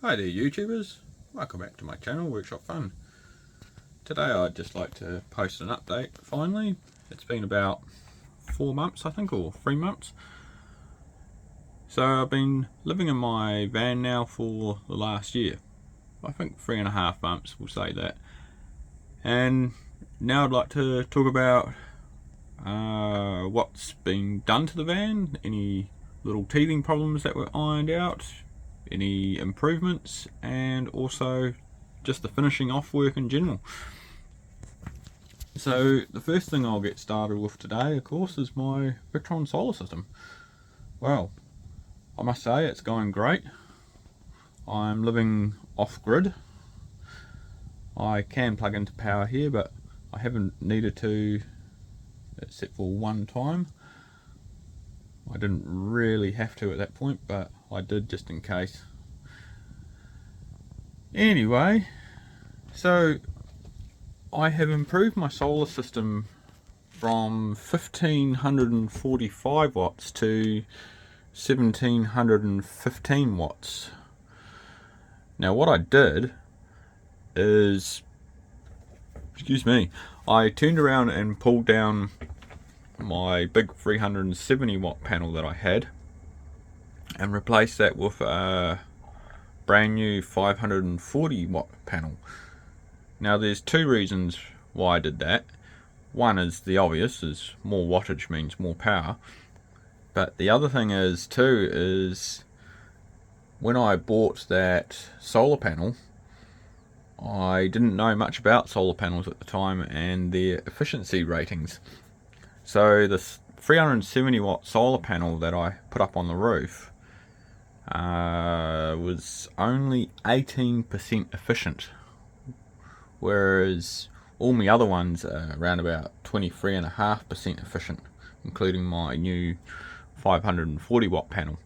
Hi there YouTubers, welcome back to my channel Workshop Fun. Today I'd just like to post an update finally. It's been about 4 months I think, or 3 months. So I've been living in my van now for the last year. I think 3.5 months, we'll say that. And now I'd like to talk about what's been done to the van, any little teething problems that were ironed out, any improvements, and also just the finishing off work in general. So the first thing I'll get started with today, of course, is my Victron solar system. Well, I must say it's going great. I'm living off-grid. I can plug into power here, but I haven't needed to except for one time. I didn't really have to at that point, but I did just in case. Anyway, so I have improved my solar system from 1545 watts to 1715 watts. Now what I did is, I turned around and pulled down my big 370 watt panel that I had and replaced that with a brand new 540 watt panel. Now there's two reasons why I did that. One is the obvious, is more wattage means more power. But the other thing is when I bought that solar panel, I didn't know much about solar panels at the time and their efficiency ratings. So this 370 watt solar panel that I put up on the roof was only 18% efficient, whereas all my other ones are around about 23.5% efficient, including my new 540 watt panel.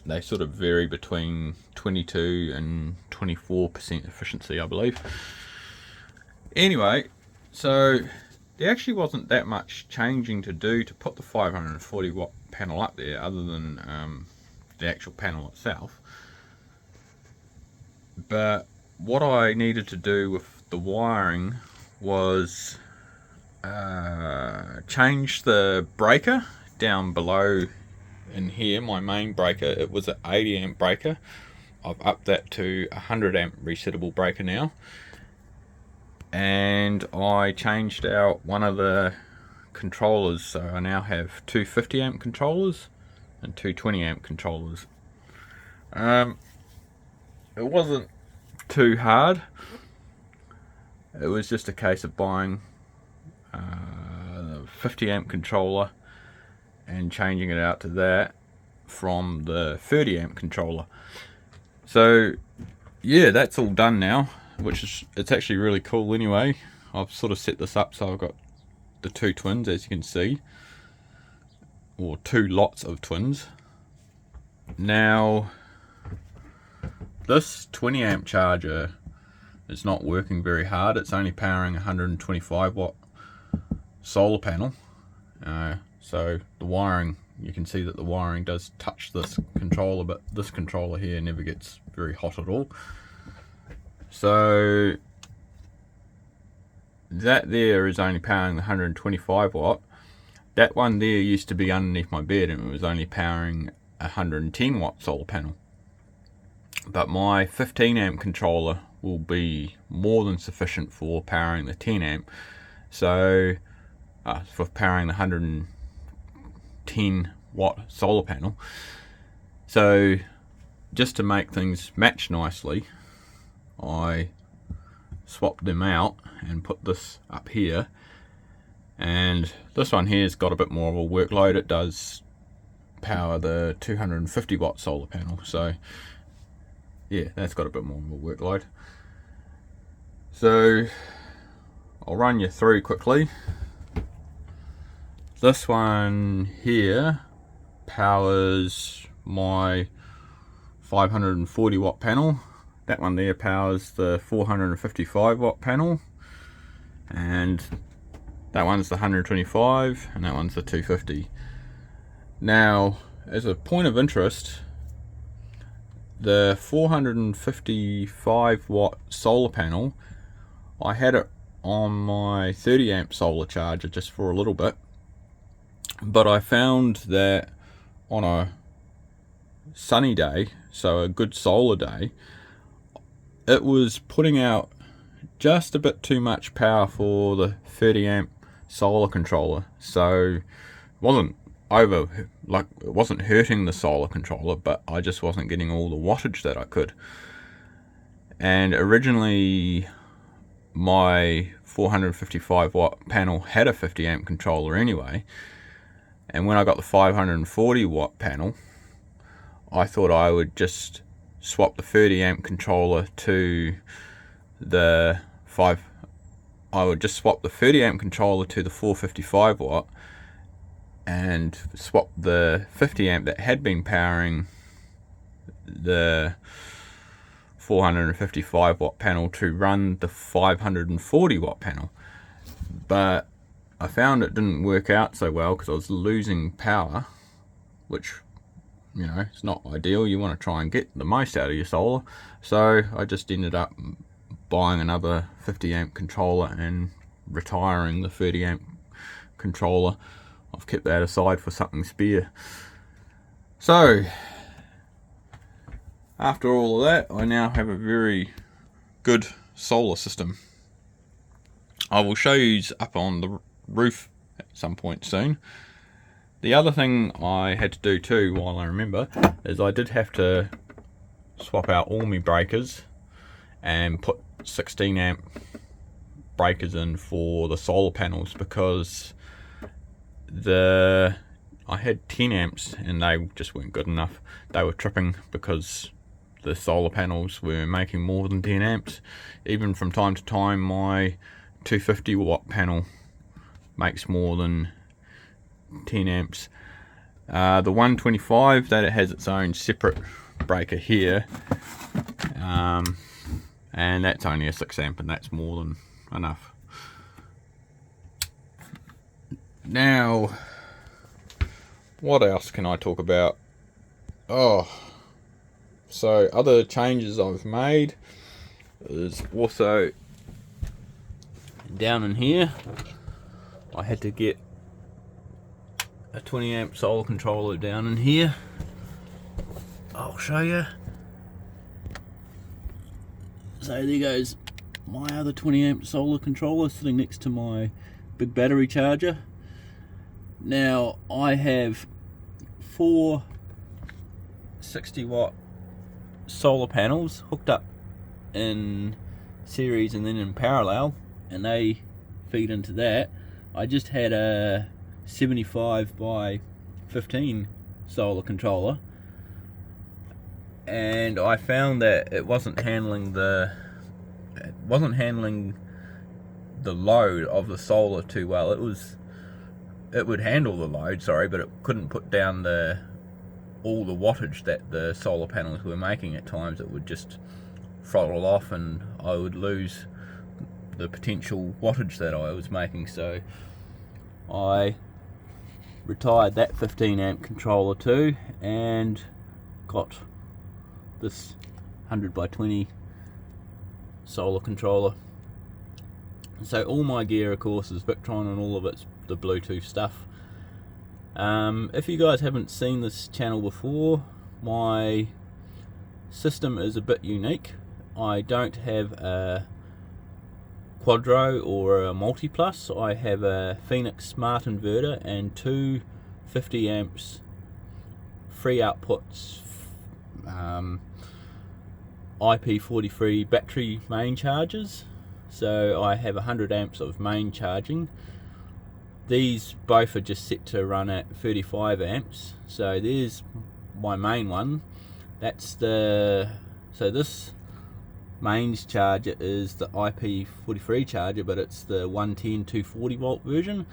They sort of vary between 22 and 24% efficiency, I believe. Anyway, so there actually wasn't that much changing to do to put the 540 watt panel up there, other than the actual panel itself. But what I needed to do with the wiring was change the breaker down below in here. My main breaker, it was an 80 amp breaker. I've upped that to a 100 amp resettable breaker now. And I changed out one of the controllers, so I now have two 50 amp controllers and two 20 amp controllers. It wasn't too hard. It was just a case of buying a 50 amp controller and changing it out to that from the 30 amp controller. So yeah, that's all done now, it's actually really cool anyway. I've sort of set this up so I've got the two twins, as you can see, or two lots of twins. Now this 20 amp charger is not working very hard. It's only powering a 125 watt solar panel. So the wiring, you can see that the wiring does touch this controller, but this controller here never gets very hot at all. So that there is only powering the 125 watt. That one there used to be underneath my bed and it was only powering a 110 watt solar panel. But my 15 amp controller will be more than sufficient for powering the 10 amp. So for powering the 110 watt solar panel. So just to make things match nicely, I swapped them out and put this up here, and this one here's got a bit more of a workload. It does power the 250 watt solar panel, so yeah, that's got a bit more of a workload. So I'll run you through quickly. This one here powers my 540 watt panel. That one there powers the 455 watt panel, and that one's the 125 and that one's the 250. Now, as a point of interest, the 455 watt solar panel, I had it on my 30 amp solar charger just for a little bit, but I found that on a sunny day, so a good solar day, it was putting out just a bit too much power for the 30 amp solar controller. So it wasn't it wasn't hurting the solar controller, but I just wasn't getting all the wattage that I could. And originally my 455 watt panel had a 50 amp controller anyway, and when I got the 540 watt panel, I thought I would just swap the 30 amp controller to the 30 amp controller to the 455 watt and swap the 50 amp that had been powering the 455 watt panel to run the 540 watt panel. But I found it didn't work out so well because I was losing power, which, you know, it's not ideal. You want to try and get the most out of your solar. So I just ended up buying another 50 amp controller and retiring the 30 amp controller. I've kept that aside for something spare. So after all of that, I now have a very good solar system. I will show you up on the roof at some point soon. The other thing I had to do too, while I remember, is I did have to swap out all my breakers and put 16 amp breakers in for the solar panels, because I had 10 amps and they just weren't good enough. They were tripping because the solar panels were making more than 10 amps. Even from time to time my 250 watt panel makes more than 10 amps. The 125, that it has its own separate breaker here, and that's only a 6 amp, and that's more than enough. Now, what else can I talk about? So other changes I've made is also down in here. I had to get a 20 amp solar controller down in here. I'll show you. So there goes my other 20 amp solar controller sitting next to my big battery charger. Now I have 4 60 watt solar panels hooked up in series and then in parallel, and they feed into that. I just had a 75 by 15 solar controller, and I found that it wasn't handling the load of the solar too well. It would handle the load, sorry, but it couldn't put down all the wattage that the solar panels were making. At times it would just throttle off and I would lose the potential wattage that I was making. So I retired that 15 amp controller too and got this 100 by 20 solar controller. So all my gear, of course, is Victron, and all of it's the Bluetooth stuff. If you guys haven't seen this channel before, my system is a bit unique. I don't have a Quadro or a Multiplus. I have a Phoenix Smart Inverter and 2 50 amps free outputs IP43 battery main chargers. So I have 100 amps of main charging. These both are just set to run at 35 amps. So there's my main one. So this mains charger is the IP43 charger, but it's the 110 240 volt version,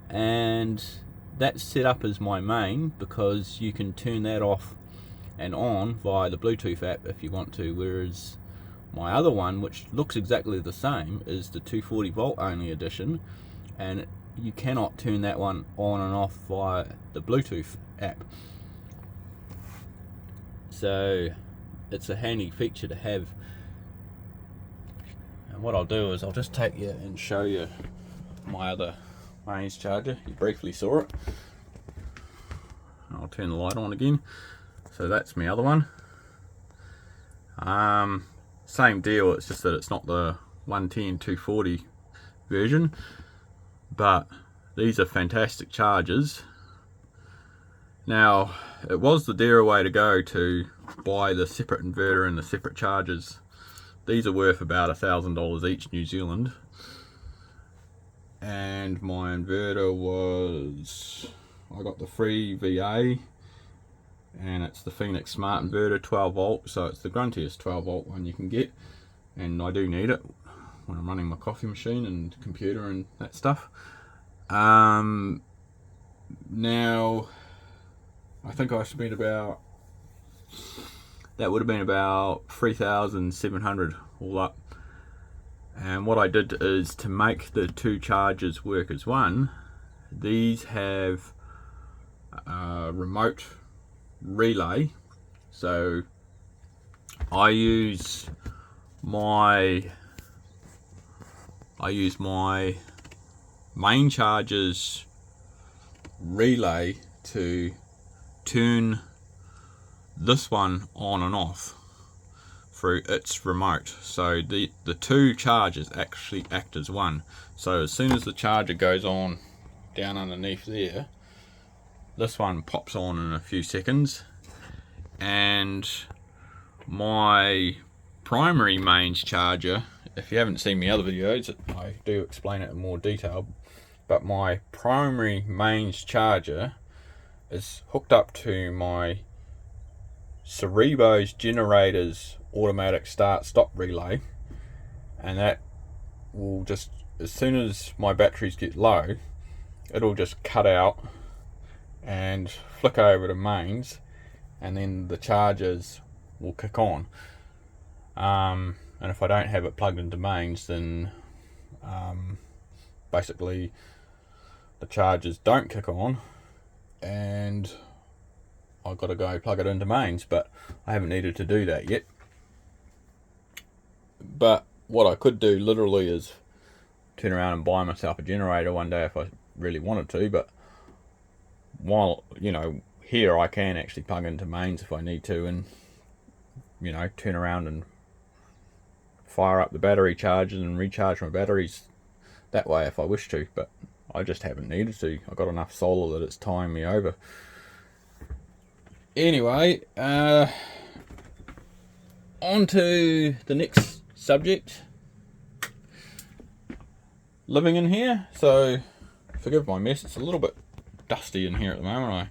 and that's set up as my main because you can turn that off and on via the Bluetooth app if you want to, whereas my other one, which looks exactly the same, is the 240 volt only edition, and you cannot turn that one on and off via the Bluetooth app. So it's a handy feature to have. And what I'll do is I'll just take you and show you my other mains charger. You briefly saw it. I'll turn the light on again. So that's my other one. Same deal, it's just that it's not the 110 240 version, but these are fantastic chargers. Now, it was the dearer way to go to buy the separate inverter and the separate chargers. These are worth about $1,000 each New Zealand, and my inverter was, I got the free VA, and it's the Phoenix Smart Inverter 12 volt, so it's the gruntiest 12 volt one you can get, and I do need it when I'm running my coffee machine and computer and that stuff. Now I think I spent about, that would have been about 3,700 all up. And what I did is, to make the two chargers work as one, these have a remote relay. So I use my main charger's relay to turn this one on and off through its remote. So the two chargers actually act as one. So as soon as the charger goes on down underneath there, this one pops on in a few seconds, and my primary mains charger, if you haven't seen my other videos, I do explain it in more detail, but my primary mains charger is hooked up to my Cerebo's generator's automatic start stop relay, and that will just, as soon as my batteries get low, it'll just cut out and flick over to mains, and then the chargers will kick on. And if I don't have it plugged into mains, then basically the chargers don't kick on, and I've got to go plug it into mains, but I haven't needed to do that yet. But what I could do literally is turn around and buy myself a generator one day if I really wanted to, but while, you know, here I can actually plug into mains if I need to, and, you know, turn around and fire up the battery chargers and recharge my batteries that way if I wish to, but I just haven't needed to. I've got enough solar that it's tying me over. Anyway, on to the next subject. Living in here, so forgive my mess, it's a little bit dusty in here at the moment. I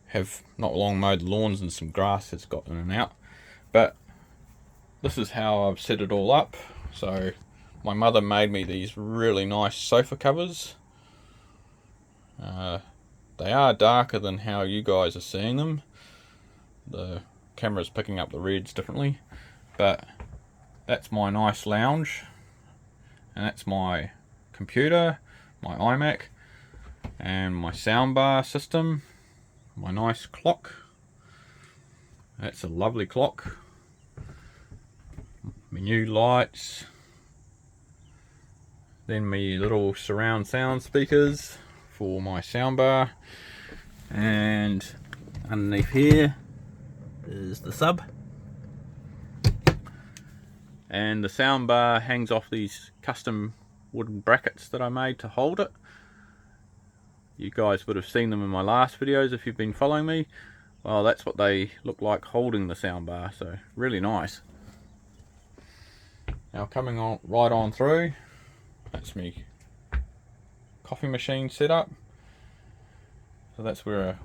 have not long mowed the lawns and some grass has got in and out, but this is how I've set it all up. So my mother made me these really nice sofa covers. They are darker than how you guys are seeing them. The camera's picking up the reds differently, but that's my nice lounge, and that's my computer, my iMac, and my soundbar system, my nice clock. That's a lovely clock. My new lights, then my little surround sound speakers for my soundbar, and underneath here is the sub, and the soundbar hangs off these custom wooden brackets that I made to hold it. You guys would have seen them in my last videos if you've been following me. Well, that's what they look like holding the soundbar, so really nice. Now coming on right on through, that's me coffee machine set up. So that's where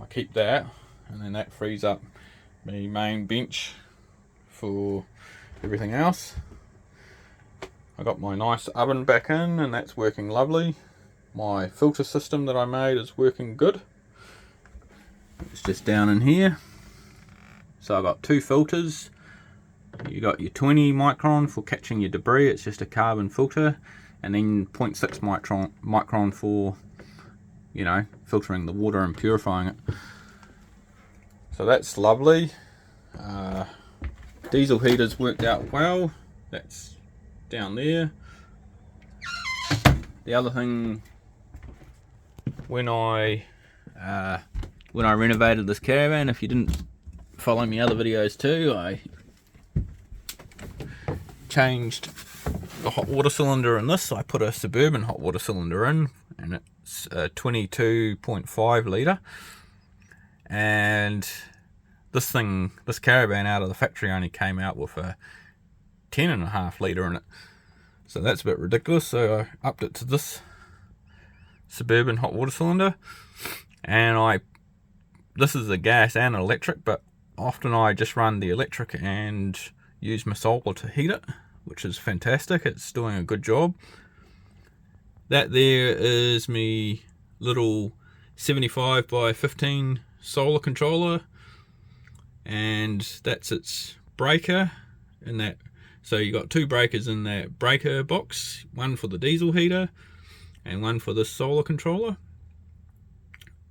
I keep that, and then that frees up my main bench for everything else. I got my nice oven back in, and that's working lovely. My filter system that I made is working good. It's just down in here. So I've got two filters. You got your 20 micron for catching your debris, it's just a carbon filter, and then 0.6 micron for, you know, filtering the water and purifying it. So that's lovely. diesel heaters worked out well. That's down there. The other thing, when I renovated this caravan, if you didn't follow me other videos too, I changed the hot water cylinder in this. I put a Suburban hot water cylinder in, and it's a 22.5 litre, and this caravan out of the factory only came out with a 10.5 litre in it, so that's a bit ridiculous. So I upped it to this Suburban hot water cylinder, and this is a gas and an electric, but often I just run the electric and use my solar to heat it, which is fantastic. It's doing a good job. That there is me little 75 by 15 solar controller, and that's its breaker in that. So you got two breakers in that breaker box, one for the diesel heater and one for the solar controller.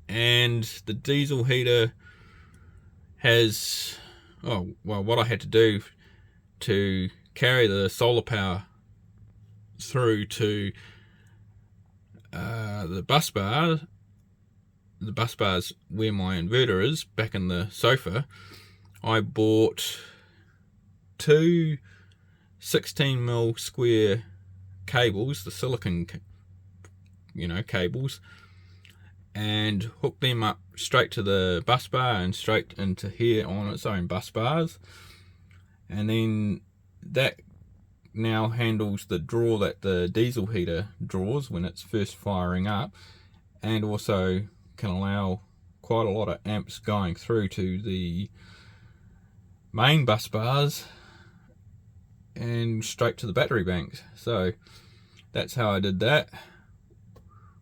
And the diesel heater has, what I had to do to carry the solar power through to the bus bar. The bus bar's where my inverter is, back in the sofa. I bought two 16mm square cables, the silicon cables, and hooked them up straight to the bus bar and straight into here on its own bus bars. And then that now handles the draw that the diesel heater draws when it's first firing up, and also can allow quite a lot of amps going through to the main bus bars and straight to the battery banks. So that's how I did that.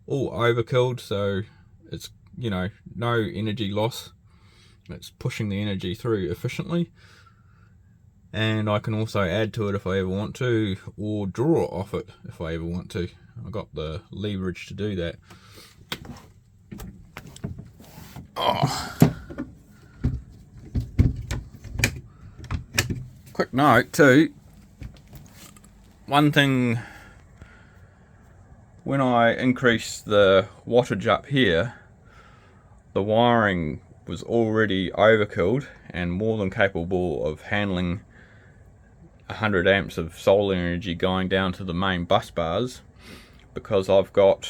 All overkilled, so it's no energy loss. It's pushing the energy through efficiently, and I can also add to it if I ever want to, or draw off it if I ever want to. I've got the leverage to do that. Quick note too, one thing, when I increased the wattage up here, the wiring was already overkilled and more than capable of handling 100 amps of solar energy going down to the main bus bars, because I've got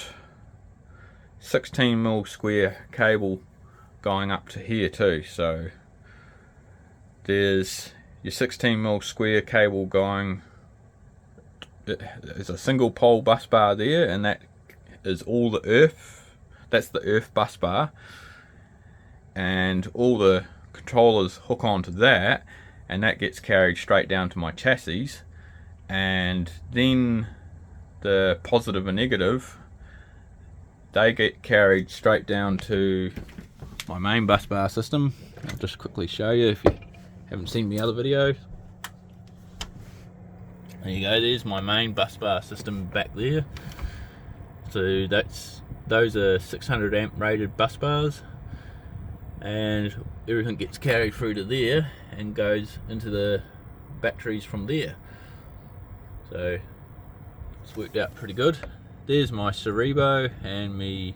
16mm square cable going up to here too. So there's your 16mm square cable going, there's a single pole bus bar there, and that is all the earth, that's the earth bus bar, and all the controllers hook onto that, and that gets carried straight down to my chassis, and then the positive and negative, they get carried straight down to my main bus bar system. I'll just quickly show you if you haven't seen the other videos. There you go, there's my main bus bar system back there. So those are 600 amp rated bus bars, and everything gets carried through to there and goes into the batteries from there. So it's worked out pretty good. There's my Cerebo and my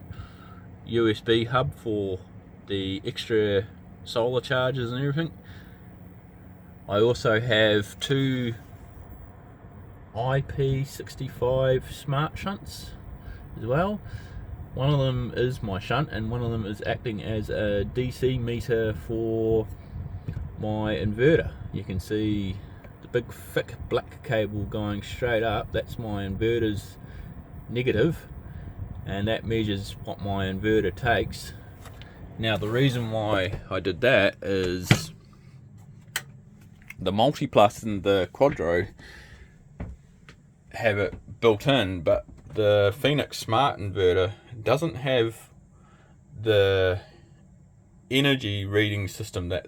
USB hub for the extra solar chargers and everything. I also have two IP65 smart shunts as well. One of them is my shunt, and one of them is acting as a DC meter for my inverter. You can see the big thick black cable going straight up, that's my inverter's negative, and that measures what my inverter takes. Now the reason why I did that is the Multiplus and the Quadro have it built in, but the Phoenix Smart Inverter doesn't have the energy reading system that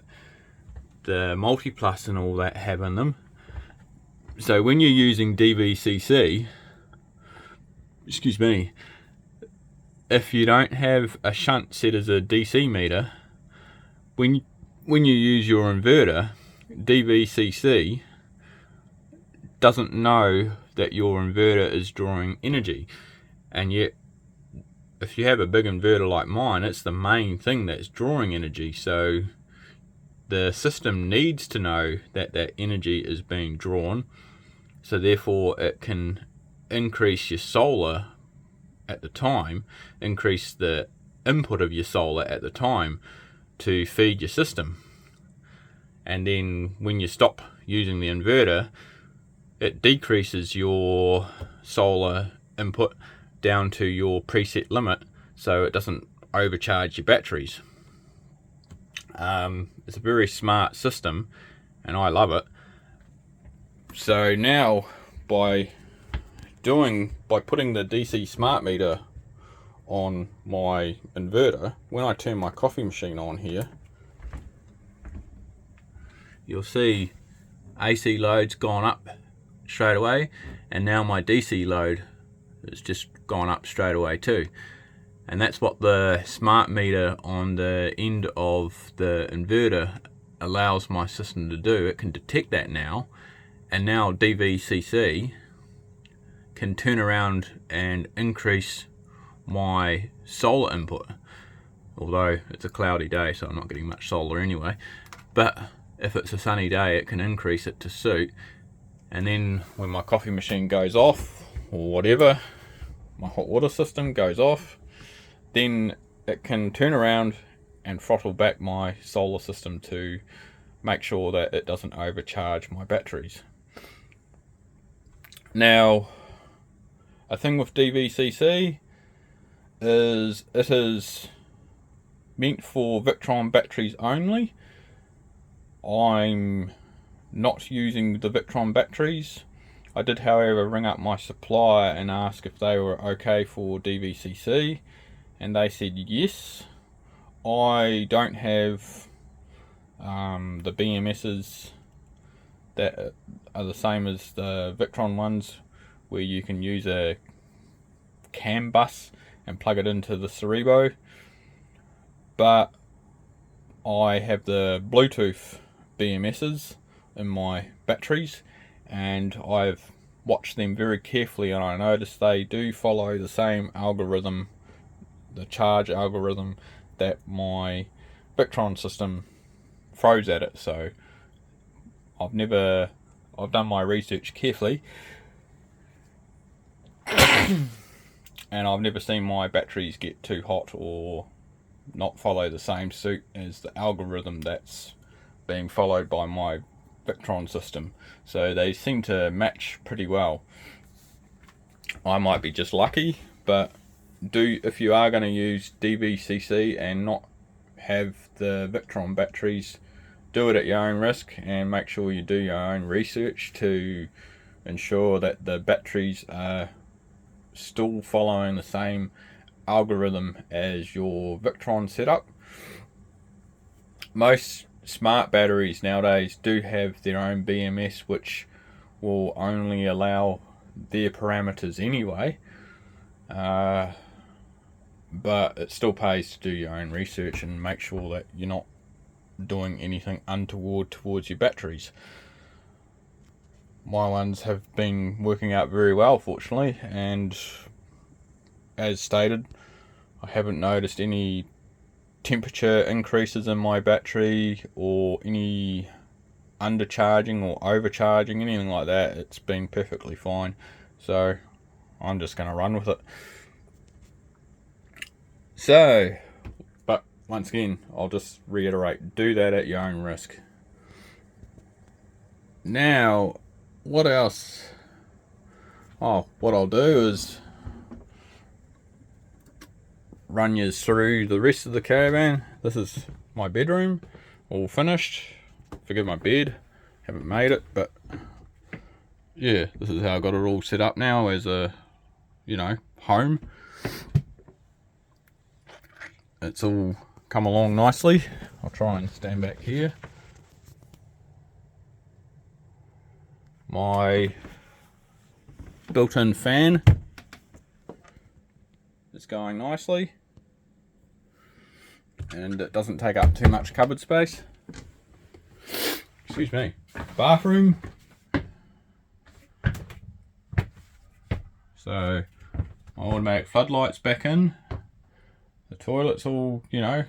the Multiplus and all that have in them. So when you're using DVCC, excuse me, if you don't have a shunt set as a DC meter, when you use your inverter, DVCC doesn't know that your inverter is drawing energy, and yet if you have a big inverter like mine, it's the main thing that's drawing energy. So the system needs to know that that energy is being drawn, so therefore it can increase your solar at the time, increase the input of your solar at the time to feed your system. And then when you stop using the inverter, it decreases your solar input down to your preset limit, so it doesn't overcharge your batteries. It's a very smart system, and I love it. So now by putting the DC smart meter on my inverter, when I turn my coffee machine on here, you'll see AC load's gone up straight away, and now my DC load has just gone up straight away too. And that's what the smart meter on the end of the inverter allows my system to do. It can detect that now, and now DVCC can turn around and increase my solar input, although it's a cloudy day so I'm not getting much solar anyway. But if it's a sunny day, it can increase it to suit, and then when my coffee machine goes off or whatever, my hot water system goes off, then it can turn around and throttle back my solar system to make sure that it doesn't overcharge my batteries. Now, a thing with DVCC is it is meant for Victron batteries only. I'm not using the Victron batteries. I did, however, ring up my supplier and ask if they were okay for DVCC, and they said yes. I don't have the BMSs that are the same as the Victron ones, where you can use a CAN bus and plug it into the Cerebo, but I have the Bluetooth BMSs in my batteries, and I've watched them very carefully, and I noticed they do follow the same algorithm, the charge algorithm, that my Victron system throws at it. So I've done my research carefully, and I've never seen my batteries get too hot or not follow the same suit as the algorithm that's being followed by my Victron system. So they seem to match pretty well. I might be just lucky, but if you are going to use DVCC and not have the Victron batteries, do it at your own risk, and make sure you do your own research to ensure that the batteries are still following the same algorithm as your Victron setup. Most smart batteries nowadays do have their own BMS, which will only allow their parameters anyway, but it still pays to do your own research and make sure that you're not doing anything untoward towards your batteries. My ones have been working out very well, fortunately, and as stated, I haven't noticed any temperature increases in my battery or any undercharging or overcharging, anything like that. It's been perfectly fine, so I'm just going to run with it. So, but once again, I'll just reiterate, do that at your own risk. Now, what else? Oh, what I'll do is run you through the rest of the caravan. This is my bedroom, all finished. Forgive my bed, haven't made it, but yeah, this is how I got it all set up now as a, home. It's all come along nicely. I'll try and stand back here. My built-in fan is going nicely, and it doesn't take up too much cupboard space. excuse me, bathroom. So my automatic floodlights back in. The toilet's all, you know,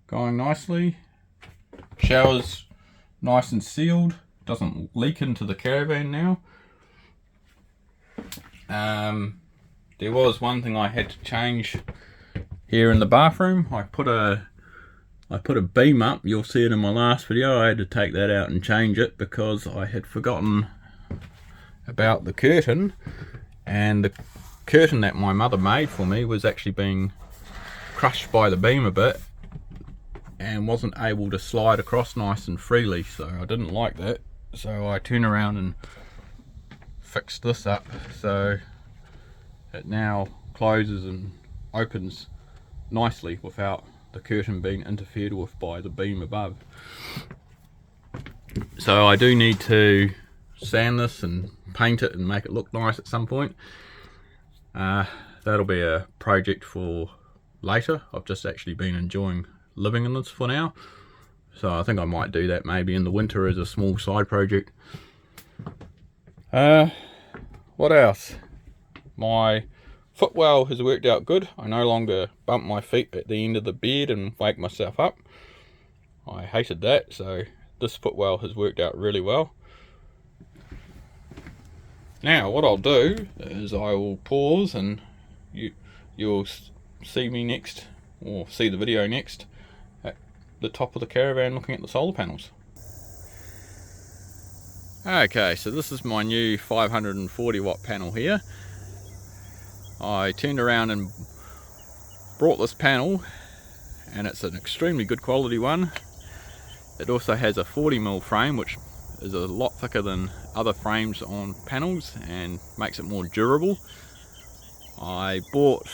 going nicely. Shower's nice and sealed. Doesn't leak into the caravan now. There was one thing I had to change here in the bathroom. I put a beam up. You'll see it in my last video. I had to take that out and change it because I had forgotten about the curtain, and the curtain that my mother made for me was actually being crushed by the beam a bit and wasn't able to slide across nice and freely, so I didn't like that. So I turned around and fixed this up so it now closes and opens nicely without the curtain being interfered with by the beam above. So I do need to sand this and paint it and make it look nice at some point. That'll be a project for later. I've just actually been enjoying living in this for now, so I think I might do that maybe in the winter as a small side project. What else? My footwell has worked out good. I no longer bump my feet at the end of the bed and wake myself up. I hated that, so this footwell has worked out really well. Now what I'll do is I will pause and you'll see me next, or see the video next, at the top of the caravan looking at the solar panels. Okay, so this is my new 540 watt panel here. I turned around and brought this panel, and it's an extremely good quality one. It also has a 40mm frame, which is a lot thicker than other frames on panels and makes it more durable. I bought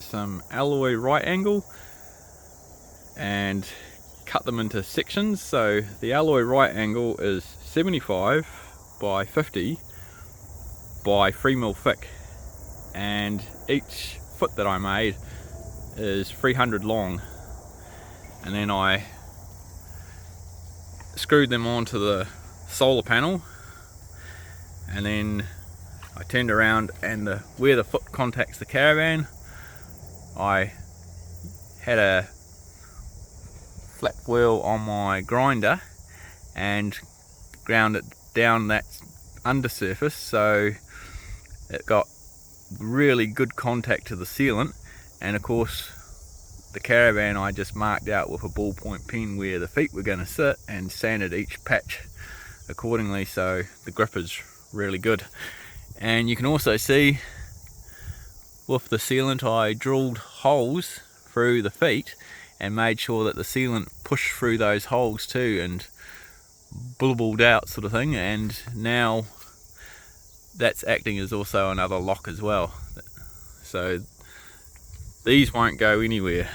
some alloy right angle and cut them into sections. So the alloy right angle is 75 by 50 by 3mm thick, and each foot that I made is 300 long, and then I screwed them onto the solar panel, and then I turned around and where the foot contacts the caravan, I had a flat wheel on my grinder and ground it down that undersurface, so it got really good contact to the sealant. And of course the caravan I just marked out with a ballpoint pen where the feet were going to sit and sanded each patch accordingly, so the grip is really good. And you can also see with the sealant I drilled holes through the feet and made sure that the sealant pushed through those holes too and bubbled out sort of thing, and now that's acting as also another lock as well. So these won't go anywhere.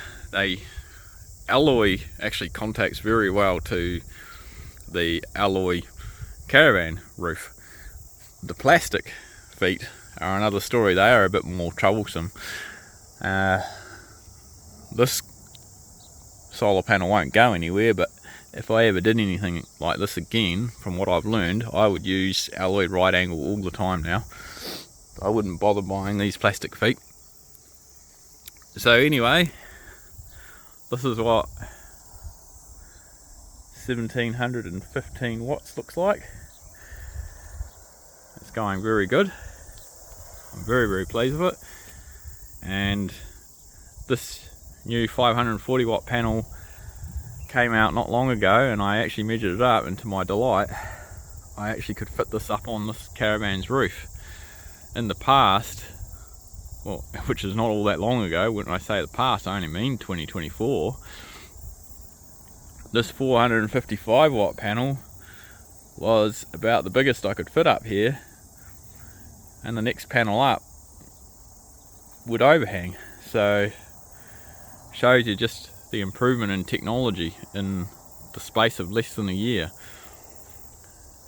Alloy actually contacts very well to the alloy caravan roof. The plastic feet are another story. They are a bit more troublesome. This solar panel won't go anywhere, but if I ever did anything like this again, from what I've learned, I would use alloy right angle all the time now. I wouldn't bother buying these plastic feet. So anyway, this is what 1715 watts looks like. It's going very good. I'm very pleased with it. And this new 540 watt panel came out not long ago, and I actually measured it up, and to my delight I actually could fit this up on this caravan's roof. In the past, well, which is not all that long ago, when I say the past I only mean 2024, this 455 watt panel was about the biggest I could fit up here, and the next panel up would overhang. So shows you just the improvement in technology in the space of less than a year.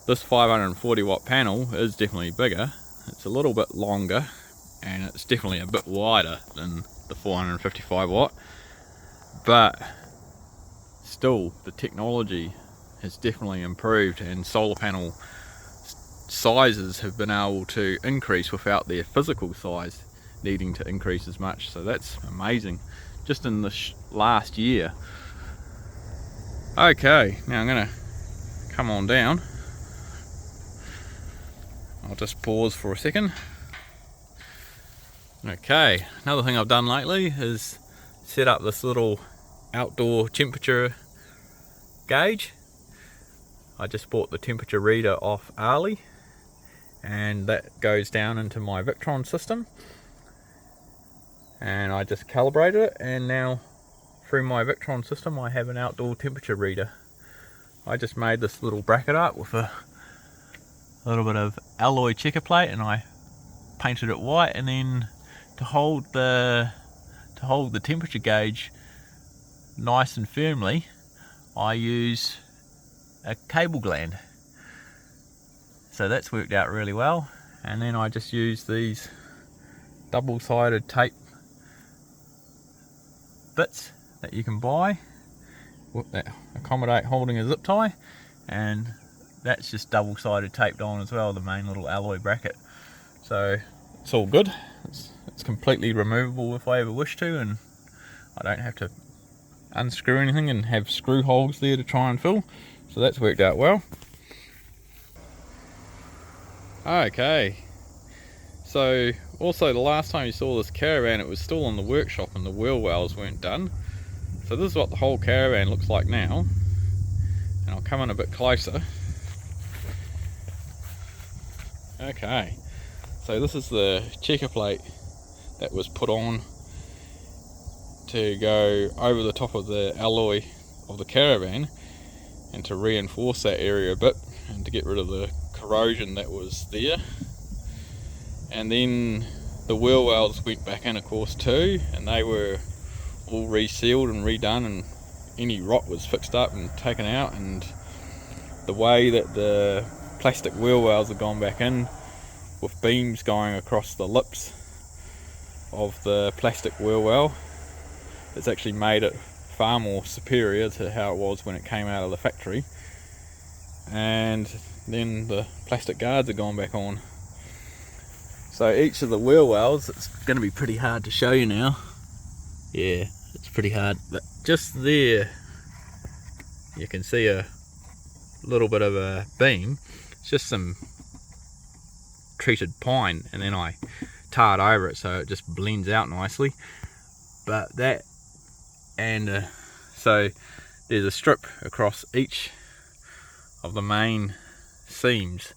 This 540 watt panel is definitely bigger. It's a little bit longer, and it's definitely a bit wider than the 455 watt, but still the technology has definitely improved, and solar panel sizes have been able to increase without their physical size needing to increase as much. So that's amazing, just in this last year. Okay, now I'm gonna come on down. I'll just pause for a second. Okay, another thing I've done lately is set up this little outdoor temperature gauge. I just bought the temperature reader off Ali, and that goes down into my Victron system, and I just calibrated it, and now through my Victron system I have an outdoor temperature reader. I just made this little bracket up with a little bit of alloy checker plate, and I painted it white, and then to hold the temperature gauge nice and firmly, I use a cable gland. So that's worked out really well. And then I just use these double-sided tape bits that you can buy that accommodate holding a zip tie, and that's just double-sided taped on as well, the main little alloy bracket. So it's all good. It's completely removable if I ever wish to, and I don't have to unscrew anything and have screw holes there to try and fill. So that's worked out well. Okay, so also the last time you saw this caravan, it was still in the workshop and the wheel wells weren't done. So this is what the whole caravan looks like now, and I'll come in a bit closer. Okay, so this is the checker plate that was put on to go over the top of the alloy of the caravan, and to reinforce that area a bit and to get rid of the corrosion that was there. And then the wheel wells went back in, of course, too, and they were all resealed and redone, and any rot was fixed up and taken out. And the way that the plastic wheel wells have gone back in, with beams going across the lips of the plastic wheel well, it's actually made it far more superior to how it was when it came out of the factory. And then the plastic guards have gone back on. So each of the wheel wells, it's going to be pretty hard to show you now. Yeah, it's pretty hard, but just there you can see a little bit of a beam. It's just some treated pine, and then I tarred over it so it just blends out nicely. But that, and so there's a strip across each of the main seams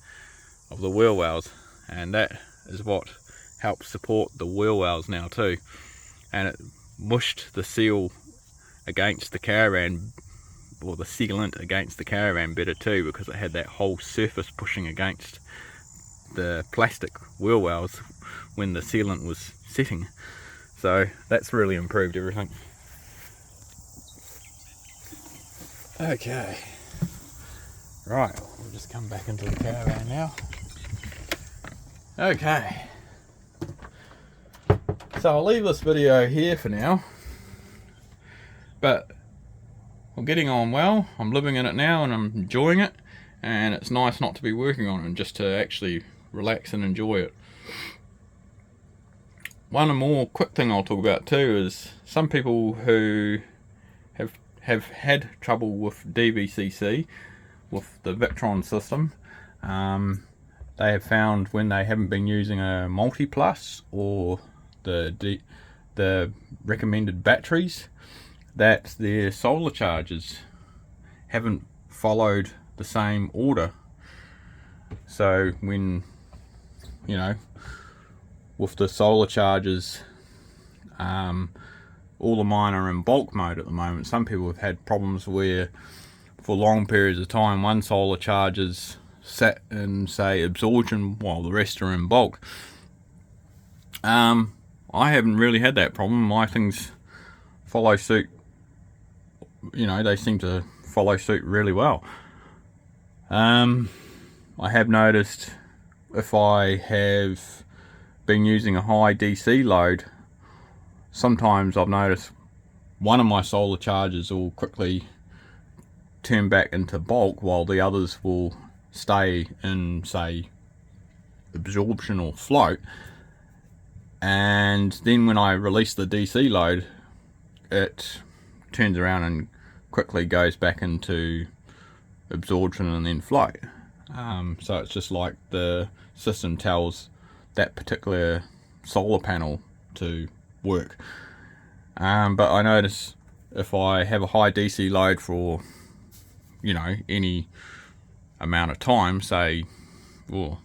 of the wheel wells, and that is what helps support the wheel wells now too. And it mushed the seal against the caravan, or the sealant against the caravan better too, because it had that whole surface pushing against the plastic wheel wells when the sealant was setting. So that's really improved everything. Okay, right, we'll just come back into the caravan now. Okay, so I'll leave this video here for now, but we're getting on well. I'm living in it now and I'm enjoying it, and it's nice not to be working on it and just to actually relax and enjoy it. One more quick thing I'll talk about too is some people who have had trouble with DVCC with the Victron system. They have found when they haven't been using a multi-plus or the recommended batteries, that their solar chargers haven't followed the same order. So when, you know, with the solar chargers, all of mine are in bulk mode at the moment. Some people have had problems where for long periods of time one solar charger's sat in, say, absorption while the rest are in bulk. I haven't really had that problem. My things follow suit, you know, they seem to follow suit really well. I have noticed if I have been using a high DC load, sometimes I've noticed one of my solar chargers will quickly turn back into bulk while the others will stay in, say, absorption or float. And then when I release the DC load, it turns around and quickly goes back into absorption and then float. So it's just like the system tells that particular solar panel to work. But I notice if I have a high DC load for, you know, any amount of time, say, well,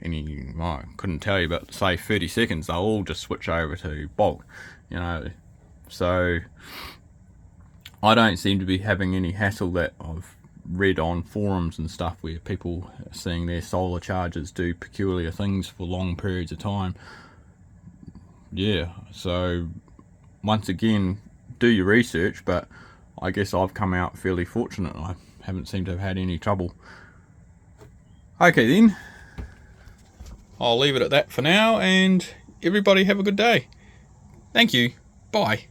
I couldn't tell you, but say 30 seconds, they'll all just switch over to bulk, you know. So I don't seem to be having any hassle that I've read on forums and stuff where people are seeing their solar chargers do peculiar things for long periods of time. Yeah, so once again, do your research, but I guess I've come out fairly fortunate. I haven't seemed to have had any trouble. Okay then, I'll leave it at that for now, and everybody have a good day. Thank you. Bye.